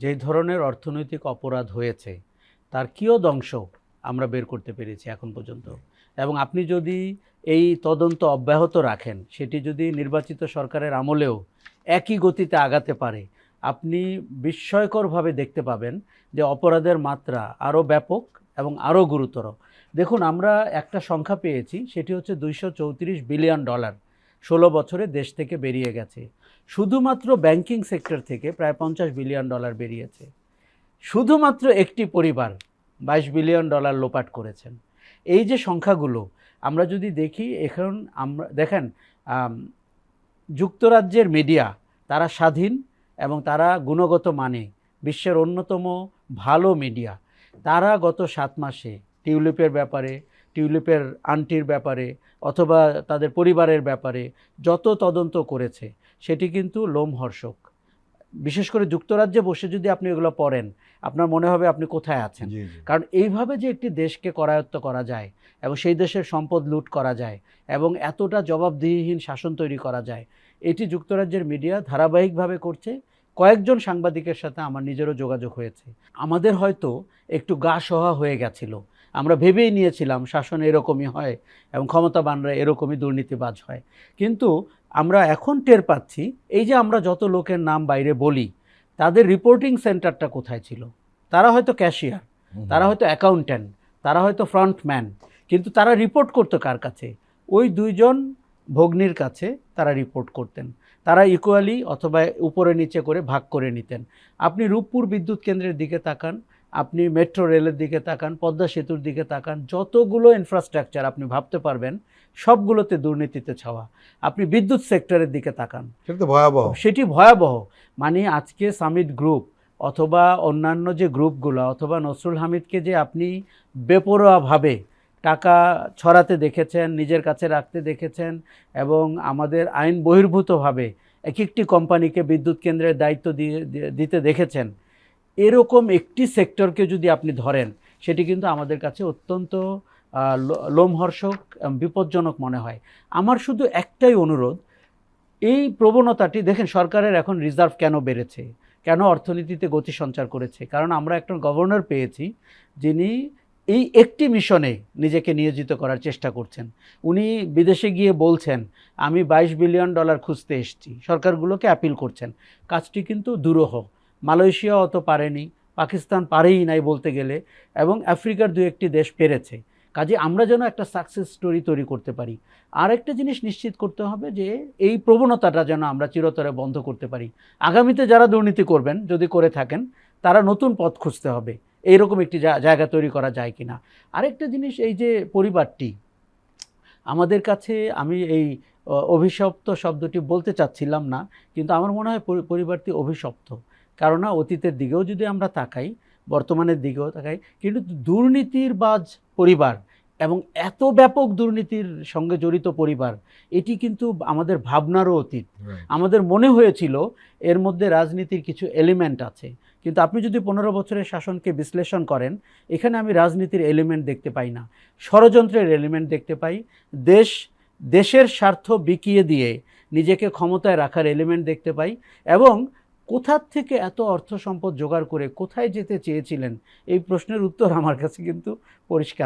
যে ধরনের অর্থনৈতিক অপরাধ হয়েছে তার কিয়দংশ আমরা বের করতে পেরেছি এখন পর্যন্ত। এবং আপনি যদি এই তদন্ত অব্যাহত রাখেন, সেটি যদি নির্বাচিত সরকারের আমলেও একই গতিতে আগাতে পারে, আপনি বিস্ময়করভাবে দেখতে পাবেন যে অপরাধের মাত্রা আরও ব্যাপক এবং আরও গুরুতর। দেখুন, আমরা একটা সংখ্যা পেয়েছি, সেটি হচ্ছে $234 বিলিয়ন 16 বছরে দেশ থেকে বেরিয়ে গেছে। শুধুমাত্র ব্যাংকিং সেক্টর থেকে প্রায় $50 বিলিয়ন বেরিয়েছে। শুধুমাত্র একটি পরিবার $22 বিলিয়ন লোপাট করেছেন। এই যে সংখ্যাগুলো আমরা যদি দেখি, এখন আমরা দেখেন যুক্তরাজ্যের মিডিয়া তারা স্বাধীন এবং তারা গুণগত মানে বিশ্বের অন্যতম ভালো মিডিয়া। তারা গত 7 মাসে টিউলিপের ব্যাপারে, টিউলিপের আন্টির ব্যাপারে অথবা তাদের পরিবারের ব্যাপারে যত তদন্ত করেছে সেটি কিন্তু লোমহর্ষক। বিশেষ করে যুক্তরাজ্যে বসে যদি আপনি এগুলো পড়েন, আপনার মনে হবে আপনি কোথায় আছেন। কারণ এইভাবে যে একটি দেশকে করায়ত্ত করা যায় এবং সেই দেশের সম্পদ লুট করা যায় এবং এতটা জবাবদিহিহীন শাসন তৈরি করা যায়, এটি যুক্তরাজ্যের মিডিয়া ধারাবাহিকভাবে করছে। কয়েকজন সাংবাদিকের সাথে আমার নিজেরও যোগাযোগ হয়েছে। আমাদের হয়তো একটু গা সহা হয়ে গেছিল, আমরা ভেবেই নিয়েছিলাম শাসন এরকমই হয় এবং ক্ষমতাবানরা এরকমই দুর্নীতিবাজ হয়। কিন্তু আমরা এখন টের পাচ্ছি, এই যে আমরা যত লোকের নাম বাইরে বলি, তাদের রিপোর্টিং সেন্টারটা কোথায় ছিল? তারা হয়তো ক্যাশিয়ার, তারা হয়তো অ্যাকাউন্ট্যান্ট, তারা হয়তো ফ্রন্টম্যান, কিন্তু তারা রিপোর্ট করতো কার কাছে? ওই 2 জন ভগ্নীর কাছে তারা রিপোর্ট করতেন। তারা ইকুয়ালি অথবা উপরে নিচে করে ভাগ করে নিতেন। আপনি রূপপুর বিদ্যুৎ কেন্দ্রের দিকে তাকান, আপনি মেট্রো রেলের দিকে তাকান, পদ্মা সেতুর দিকে তাকান, যতগুলো ইনফ্রাস্ট্রাকচার আপনি ভাবতে পারবেন সবগুলোতে দুর্নীতিতে ছাওয়া। আপনি বিদ্যুৎ সেক্টরের দিকে তাকান, সেটি তো ভয়াবহ, সেটি ভয়াবহ। মানে আজকে সামিট গ্রুপ অথবা অন্যান্য যে গ্রুপগুলো অথবা নসরুল হামিদকে যে আপনি বেপরোয়াভাবে টাকা ছড়াতে দেখেছেন, নিজের কাছে রাখতে দেখেছেন এবং আমাদের আইন বহির্ভূতভাবে এক একটি কোম্পানিকে বিদ্যুৎ কেন্দ্রের দায়িত্ব দিতে দেখেছেন, এরকম একটি সেক্টরকে যদি আপনি ধরেন, সেটি কিন্তু আমাদের কাছে অত্যন্ত লোমহর্ষক বিপজ্জনক মনে হয়। আমার শুধু একটাই অনুরোধ, এই প্রবণতাটি দেখেন, সরকারের এখন রিজার্ভ কেন বেড়েছে, কেন অর্থনীতিতে গতি সঞ্চার করেছে? কারণ আমরা একটা গভর্নর পেয়েছি যিনি এই একটি মিশনে নিজেকে নিয়োজিত করার চেষ্টা করছেন। উনি বিদেশে গিয়ে বলছেন আমি $22 বিলিয়ন খুঁজতে এসেছি, সরকারগুলোকে অ্যাপিল করছেন। কাজটি কিন্তু দুরূহ। মালয়েশিয়া অত পারেনি, পাকিস্তান পারেই নাই বলতে গেলে, এবং আফ্রিকার 2-1টি দেশ পেরেছে। কাজে আমরা যেন একটা সাকসেস স্টোরি তৈরি করতে পারি। আর একটা জিনিস নিশ্চিত করতে হবে যে এই প্রবণতাটা যেন আমরা চিরতরে বন্ধ করতে পারি। আগামীতে যারা দুর্নীতি করবেন, যদি করে থাকেন, তারা নতুন পথ খুঁজতে হবে, এইরকম একটি জায়গা তৈরি করা যায় কিনা। আরেকটা জিনিস, এই যে পরিবারটি আমাদের কাছে, আমি এই অভিশপ্ত শব্দটি বলতে চাচ্ছিলাম না, কিন্তু আমার মনে হয় পরিবারটি অভিশপ্ত। কারণ অতীতের দিকেও যদি আমরা তাকাই, বর্তমানের দিকেও তাকাই, কিন্তু দুর্নীতির বাজ পরিবার এবং এত ব্যাপক দুর্নীতির সঙ্গে জড়িত পরিবার, এটি কিন্তু আমাদের ভাবনারও অতীত। আমাদের মনে হয়েছিল এর মধ্যে রাজনীতির কিছু এলিমেন্ট আছে, কিন্তু আপনি যদি 15 বছরের শাসনকে বিশ্লেষণ করেন, এখানে আমি রাজনীতির এলিমেন্ট দেখতে পাই না, ষড়যন্ত্রের এলিমেন্ট দেখতে পাই, দেশের স্বার্থ বিকিয়ে দিয়ে নিজেকে ক্ষমতায় রাখার এলিমেন্ট দেখতে পাই, এবং কোথা থেকে এত অর্থ সম্পদ জোগাড় করে কোথায় যেতে চেয়েছিলেন, এই প্রশ্নের উত্তর আমার কাছে কিন্তু পরিষ্কার।